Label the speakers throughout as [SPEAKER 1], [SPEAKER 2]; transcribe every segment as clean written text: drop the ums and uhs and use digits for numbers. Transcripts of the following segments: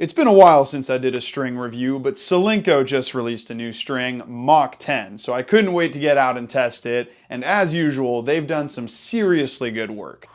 [SPEAKER 1] It's been a while since I did a string review, but Solinco just released a new string, MACH-10, so I couldn't wait to get out and test it, and as usual, they've done some seriously good work.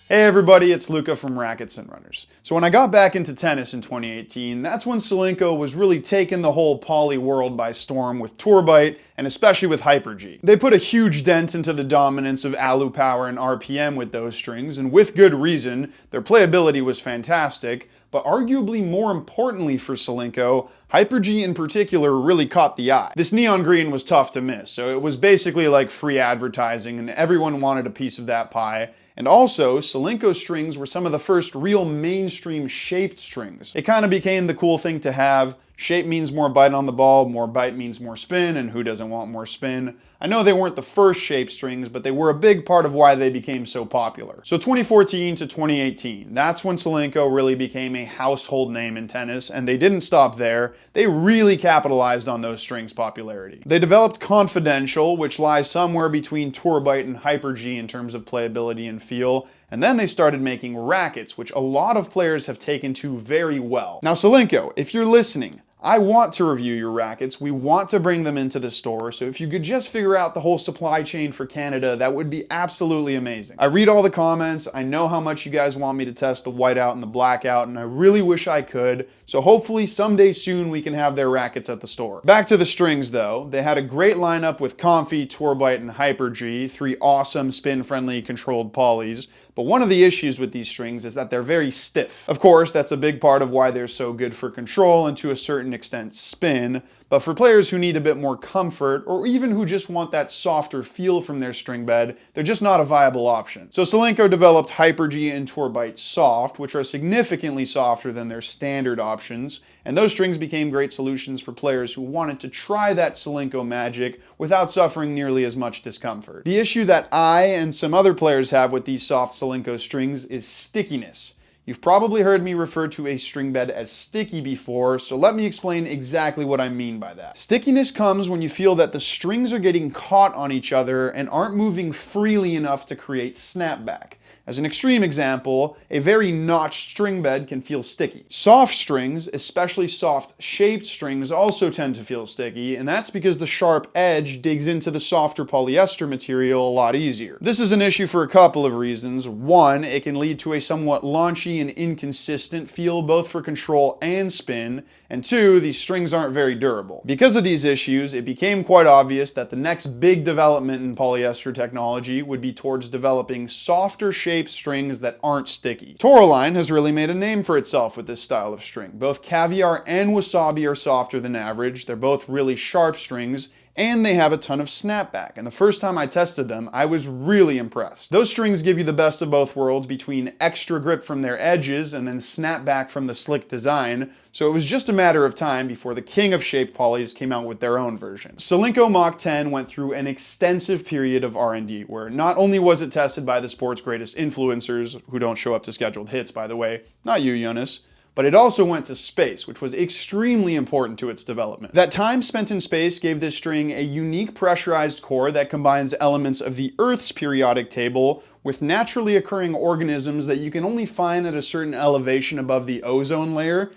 [SPEAKER 1] Hey everybody, it's Luca from Rackets Runners. So when I got back into tennis in 2018, that's when Solinco was really taking the whole poly world by storm with Tourbite and especially with Hyper-G. They put a huge dent into the dominance of alu power and RPM with those strings, and with good reason. Their playability was fantastic, but arguably more importantly for Solinco, Hyper-G in particular really caught the eye. This neon green was tough to miss, so it was basically like free advertising and everyone wanted a piece of that pie. And also, Solinco strings were some of the first real mainstream shaped strings. It kind of became the cool thing to have. Shape means more bite on the ball, more bite means more spin, and who doesn't want more spin? I know they weren't the first shape strings, but they were a big part of why they became so popular. So 2014 to 2018, that's when Solinco really became a household name in tennis, and they didn't stop there. They really capitalized on those strings' popularity. They developed Confidential, which lies somewhere between Tourbite and Hyper-G in terms of playability and feel, and then they started making rackets, which a lot of players have taken to very well. Now Solinco, if you're listening, I want to review your rackets. We want to bring them into the store, so if you could just figure out the whole supply chain for Canada, that would be absolutely amazing. I read all the comments, I know how much you guys want me to test the whiteout and the blackout, and I really wish I could, so hopefully someday soon we can have their rackets at the store. Back to the strings though, they had a great lineup with Comfy, Tourbite, and Hyper-G, three awesome spin-friendly controlled polys. But one of the issues with these strings is that they're very stiff. Of course, that's a big part of why they're so good for control and to a certain extent spin, but for players who need a bit more comfort or even who just want that softer feel from their string bed, they're just not a viable option. So Solinco developed Hyper-G and Tourbite Soft, which are significantly softer than their standard options, and those strings became great solutions for players who wanted to try that Solinco magic without suffering nearly as much discomfort. The issue that I and some other players have with these soft Solinco strings is stickiness. You've probably heard me refer to a string bed as sticky before, so let me explain exactly what I mean by that. Stickiness comes when you feel that the strings are getting caught on each other and aren't moving freely enough to create snapback. As an extreme example, a very notched string bed can feel sticky. Soft strings, especially soft shaped strings, also tend to feel sticky, and that's because the sharp edge digs into the softer polyester material a lot easier. This is an issue for a couple of reasons. One, it can lead to a somewhat launchy and inconsistent feel both for control and spin, and two, these strings aren't very durable. Because of these issues, it became quite obvious that the next big development in polyester technology would be towards developing softer shaped strings that aren't sticky. Tourmaline has really made a name for itself with this style of string. Both Caviar and Wasabi are softer than average, they're both really sharp strings, and they have a ton of snapback, and the first time I tested them, I was really impressed. Those strings give you the best of both worlds between extra grip from their edges and then snapback from the slick design, so it was just a matter of time before the king of shaped polys came out with their own version. Solinco MACH-10 went through an extensive period of R&D, where not only was it tested by the sport's greatest influencers, who don't show up to scheduled hits by the way, not you Jonas, but it also went to space, which was extremely important to its development. That time spent in space gave this string a unique pressurized core that combines elements of the Earth's periodic table with naturally occurring organisms that you can only find at a certain elevation above the ozone layer.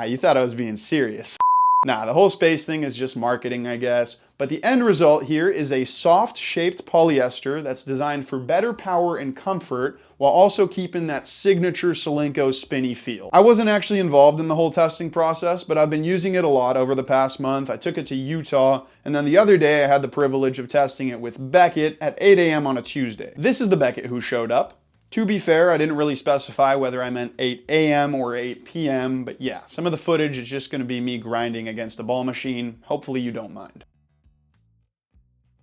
[SPEAKER 1] You thought I was being serious. Nah, the whole space thing is just marketing, I guess. But the end result here is a soft-shaped polyester that's designed for better power and comfort while also keeping that signature Solinco spinny feel. I wasn't actually involved in the whole testing process, but I've been using it a lot over the past month. I took it to Utah, and then the other day I had the privilege of testing it with Beckett at 8 a.m. on a Tuesday. This is the Beckett who showed up. To be fair, I didn't really specify whether I meant 8 a.m. or 8 p.m., but yeah, some of the footage is just going to be me grinding against a ball machine. Hopefully you don't mind.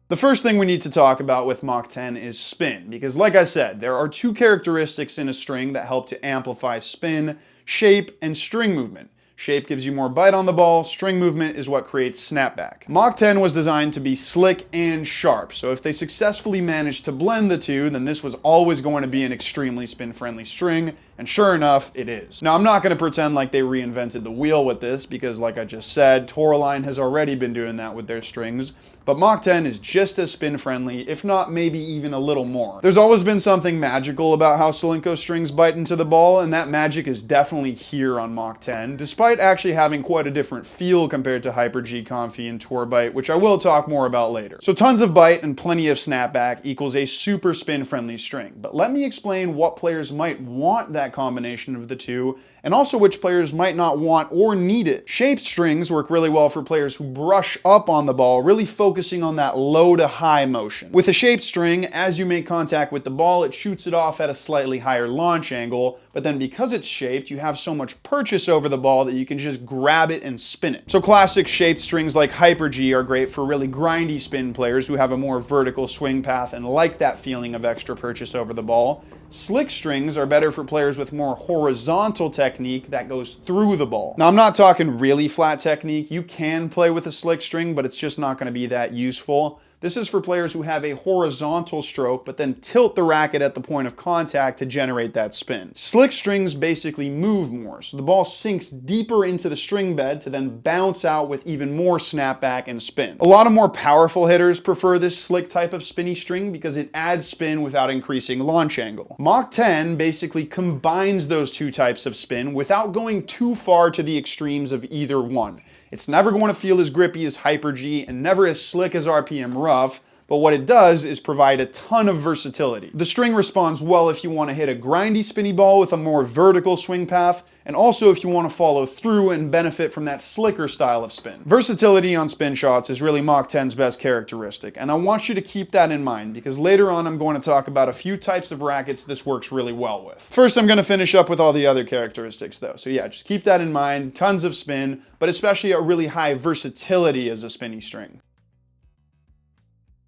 [SPEAKER 1] The first thing we need to talk about with MACH-10 is spin, because like I said, there are two characteristics in a string that help to amplify spin: shape and string movement. Shape gives you more bite on the ball, string movement is what creates snapback. MACH-10 was designed to be slick and sharp, so if they successfully managed to blend the two, then this was always going to be an extremely spin-friendly string, and sure enough, it is. Now, I'm not going to pretend like they reinvented the wheel with this, because like I just said, Tourmaline has already been doing that with their strings, but Mach-10 is just as spin friendly, if not maybe even a little more. There's always been something magical about how Solinco strings bite into the ball, and that magic is definitely here on Mach-10, despite actually having quite a different feel compared to Hyper-G, Comfy, and Tour Bite, which I will talk more about later. So tons of bite and plenty of snapback equals a super spin friendly string, but let me explain what players might want that combination of the two, and also which players might not want or need it. Shaped strings work really well for players who brush up on the ball, really focusing on that low to high motion. With a shaped string, as you make contact with the ball, it shoots it off at a slightly higher launch angle, but then because it's shaped, you have so much purchase over the ball that you can just grab it and spin it. So classic shaped strings like Hyper-G are great for really grindy spin players who have a more vertical swing path and like that feeling of extra purchase over the ball. Slick strings are better for players with more horizontal technique that goes through the ball. Now, I'm not talking really flat technique. You can play with a slick string, but it's just not going to be that useful. This is for players who have a horizontal stroke, but then tilt the racket at the point of contact to generate that spin. Slick strings basically move more, so the ball sinks deeper into the string bed to then bounce out with even more snapback and spin. A lot of more powerful hitters prefer this slick type of spinny string because it adds spin without increasing launch angle. Mach-10 basically combines those two types of spin without going too far to the extremes of either one. It's never going to feel as grippy as Hyper-G and never as slick as RPM Rough, but what it does is provide a ton of versatility. The string responds well if you want to hit a grindy spinny ball with a more vertical swing path, and also if you want to follow through and benefit from that slicker style of spin. Versatility on spin shots is really Mach-10's best characteristic, and I want you to keep that in mind because later on I'm going to talk about a few types of rackets this works really well with. First, I'm going to finish up with all the other characteristics though, so yeah, just keep that in mind. Tons of spin, but especially a really high versatility as a spinny string.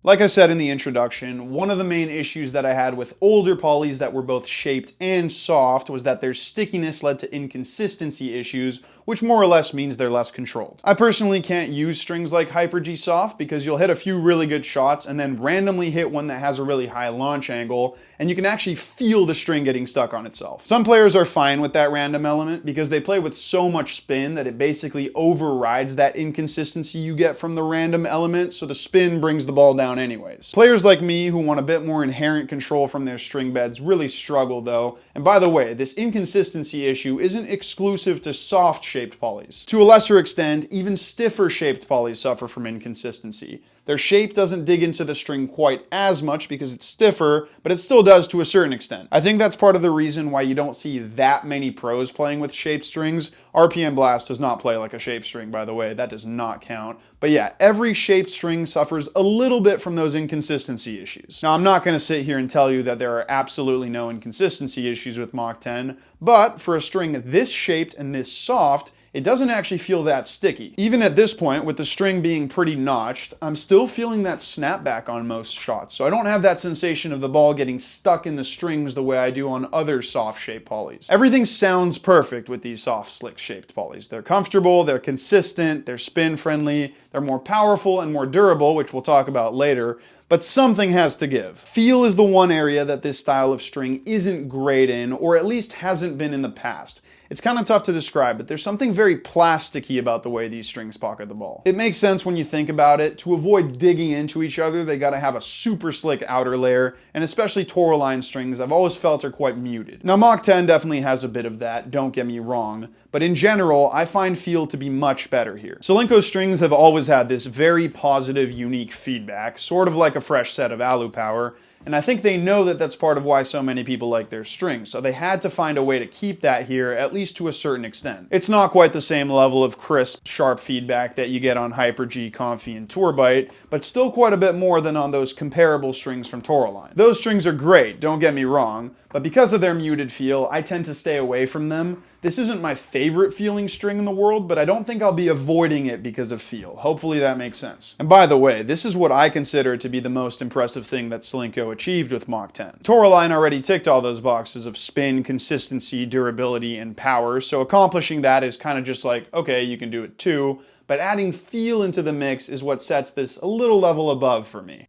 [SPEAKER 1] Like I said in the introduction, one of the main issues that I had with older polys that were both shaped and soft was that their stickiness led to inconsistency issues, which more or less means they're less controlled. I personally can't use strings like Hyper-G Soft because you'll hit a few really good shots and then randomly hit one that has a really high launch angle, and you can actually feel the string getting stuck on itself. Some players are fine with that random element because they play with so much spin that it basically overrides that inconsistency you get from the random element, so the spin brings the ball down anyways. Players like me who want a bit more inherent control from their string beds really struggle though, and by the way, this inconsistency issue isn't exclusive to soft shaped polys. To a lesser extent, even stiffer shaped polys suffer from inconsistency. Their shape doesn't dig into the string quite as much because it's stiffer, but it still does to a certain extent. I think that's part of the reason why you don't see that many pros playing with shaped strings. RPM Blast does not play like a shaped string, by the way. That does not count. But yeah, every shaped string suffers a little bit from those inconsistency issues. Now, I'm not going to sit here and tell you that there are absolutely no inconsistency issues with Mach-10, but for a string this shaped and this soft, it doesn't actually feel that sticky. Even at this point, with the string being pretty notched, I'm still feeling that snapback on most shots, so I don't have that sensation of the ball getting stuck in the strings the way I do on other soft-shaped polys. Everything sounds perfect with these soft, slick-shaped polys. They're comfortable, they're consistent, they're spin-friendly, they're more powerful and more durable, which we'll talk about later, but something has to give. Feel is the one area that this style of string isn't great in, or at least hasn't been in the past. It's kind of tough to describe, but there's something very plasticky about the way these strings pocket the ball. It makes sense when you think about it. To avoid digging into each other, they gotta have a super slick outer layer, and especially Tourmaline strings I've always felt are quite muted. Now Mach-10 definitely has a bit of that, don't get me wrong, but in general, I find feel to be much better here. Solinco strings have always had this very positive, unique feedback, sort of like a fresh set of Alu Power, and I think they know that that's part of why so many people like their strings, so they had to find a way to keep that here, at least to a certain extent. It's not quite the same level of crisp, sharp feedback that you get on Hyper-G, Comfy, and Tour Bite, but still quite a bit more than on those comparable strings from Tourmaline. Those strings are great, don't get me wrong, but because of their muted feel, I tend to stay away from them. This isn't my favorite feeling string in the world, but I don't think I'll be avoiding it because of feel. Hopefully that makes sense. And by the way, this is what I consider to be the most impressive thing that Solinco achieved with Mach-10. Tourmaline already ticked all those boxes of spin, consistency, durability, and power, so accomplishing that is kind of just like, okay, you can do it too, but adding feel into the mix is what sets this a little level above for me.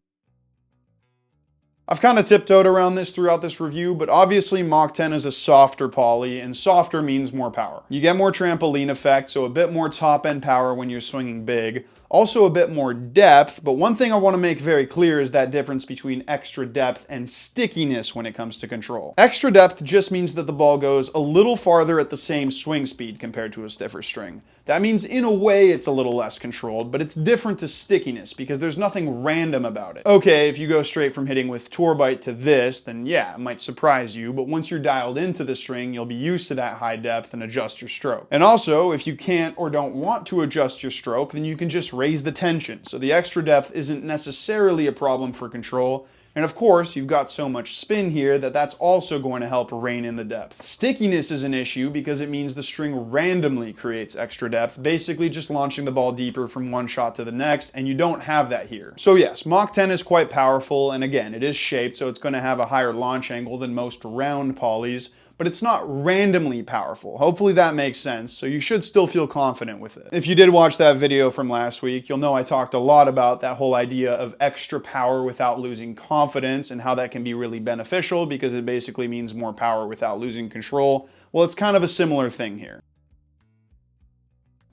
[SPEAKER 1] I've kind of tiptoed around this throughout this review, but obviously Mach-10 is a softer poly, and softer means more power. You get more trampoline effect, so a bit more top-end power when you're swinging big. Also a bit more depth, but one thing I want to make very clear is that difference between extra depth and stickiness when it comes to control. Extra depth just means that the ball goes a little farther at the same swing speed compared to a stiffer string. That means in a way it's a little less controlled, but it's different to stickiness because there's nothing random about it. Okay, if you go straight from hitting with tour bite to this, then yeah, it might surprise you, but once you're dialed into the string, you'll be used to that high depth and adjust your stroke. And also, if you can't or don't want to adjust your stroke, then you can just raise the tension. So the extra depth isn't necessarily a problem for control. And of course, you've got so much spin here that that's also going to help rein in the depth. Stickiness is an issue because it means the string randomly creates extra depth, basically just launching the ball deeper from one shot to the next, and you don't have that here. So yes, Mach-10 is quite powerful, and again, it is shaped, so it's going to have a higher launch angle than most round polys, but it's not randomly powerful. Hopefully that makes sense, so you should still feel confident with it. If you did watch that video from last week, you'll know I talked a lot about that whole idea of extra power without losing confidence and how that can be really beneficial because it basically means more power without losing control. Well, it's kind of a similar thing here.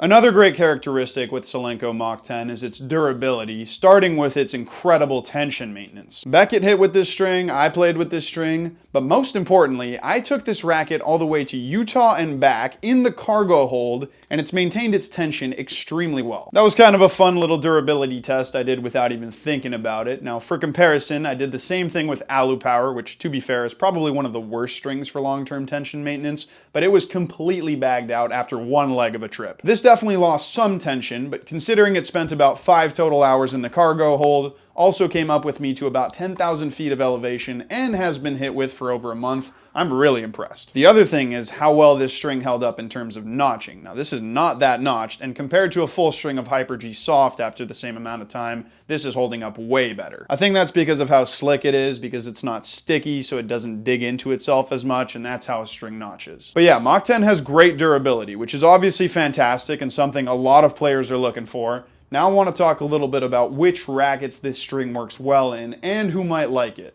[SPEAKER 1] Another great characteristic with Solinco Mach-10 is its durability, starting with its incredible tension maintenance. Beckett hit with this string, I played with this string, but most importantly, I took this racket all the way to Utah and back in the cargo hold, and it's maintained its tension extremely well. That was kind of a fun little durability test I did without even thinking about it. Now, for comparison, I did the same thing with Alu Power, which to be fair is probably one of the worst strings for long-term tension maintenance, but it was completely bagged out after one leg of a trip. This definitely lost some tension, but considering it spent about 5 total hours in the cargo hold, also came up with me to about 10,000 feet of elevation and has been hit with for over a month, I'm really impressed. The other thing is how well this string held up in terms of notching. Now this is not that notched, and compared to a full string of Hyper-G Soft after the same amount of time, this is holding up way better. I think that's because of how slick it is, because it's not sticky, so it doesn't dig into itself as much, and that's how a string notches. But yeah, Mach-10 has great durability, which is obviously fantastic and something a lot of players are looking for. Now I want to talk a little bit about which rackets this string works well in and who might like it.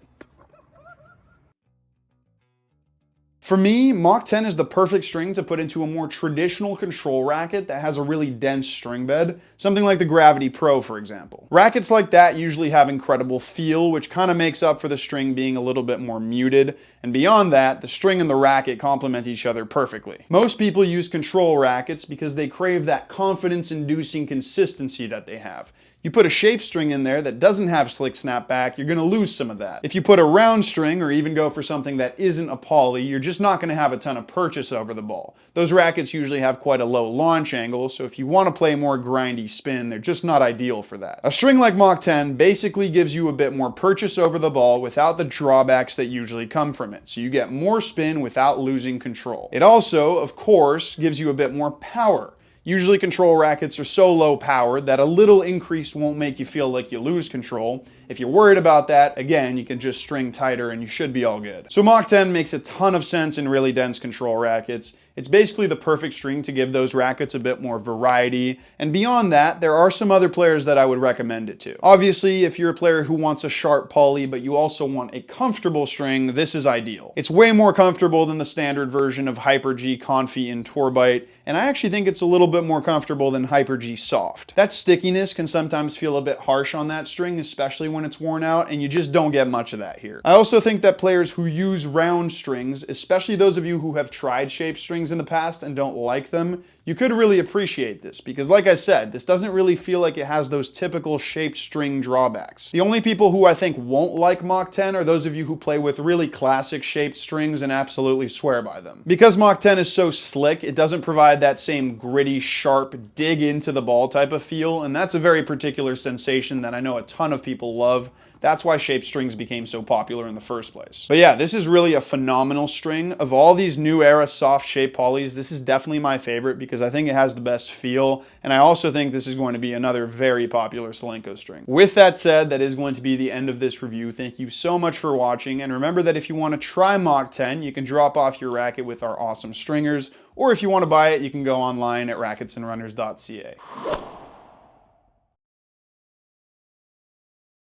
[SPEAKER 1] For me, Mach-10 is the perfect string to put into a more traditional control racket that has a really dense string bed, something like the Gravity Pro, for example. Rackets like that usually have incredible feel, which kind of makes up for the string being a little bit more muted, and beyond that, the string and the racket complement each other perfectly. Most people use control rackets because they crave that confidence-inducing consistency that they have. You put a shape string in there that doesn't have slick snapback, you're going to lose some of that. If you put a round string or even go for something that isn't a poly, you're just not going to have a ton of purchase over the ball. Those rackets usually have quite a low launch angle, so if you want to play more grindy spin, they're just not ideal for that. A string like Mach-10 basically gives you a bit more purchase over the ball without the drawbacks that usually come from it, so you get more spin without losing control. It also, of course, gives you a bit more power. Usually control rackets are so low powered that a little increase won't make you feel like you lose control. If you're worried about that, again, you can just string tighter and you should be all good. So Mach-10 makes a ton of sense in really dense control rackets. It's basically the perfect string to give those rackets a bit more variety. And beyond that, there are some other players that I would recommend it to. Obviously, if you're a player who wants a sharp poly, but you also want a comfortable string, this is ideal. It's way more comfortable than the standard version of Hyper-G Confi and Tourbite, and I actually think it's a little bit more comfortable than Hyper-G Soft. That stickiness can sometimes feel a bit harsh on that string, especially when it's worn out, and you just don't get much of that here. I also think that players who use round strings, especially those of you who have tried shaped strings in the past and don't like them, you could really appreciate this because, like I said, this doesn't really feel like it has those typical shaped string drawbacks. The only people who I think won't like Mach-10 are those of you who play with really classic shaped strings and absolutely swear by them. Because Mach-10 is so slick, it doesn't provide that same gritty, sharp, dig into the ball type of feel, and that's a very particular sensation that I know a ton of people love. That's why shaped strings became so popular in the first place. But yeah, this is really a phenomenal string. Of all these new era soft shape polys, this is definitely my favorite because I think it has the best feel, and I also think this is going to be another very popular Solinco string. With that said, that is going to be the end of this review. Thank you so much for watching, and remember that if you want to try Mach-10, you can drop off your racket with our awesome stringers, or if you want to buy it, you can go online at racketsandrunners.ca.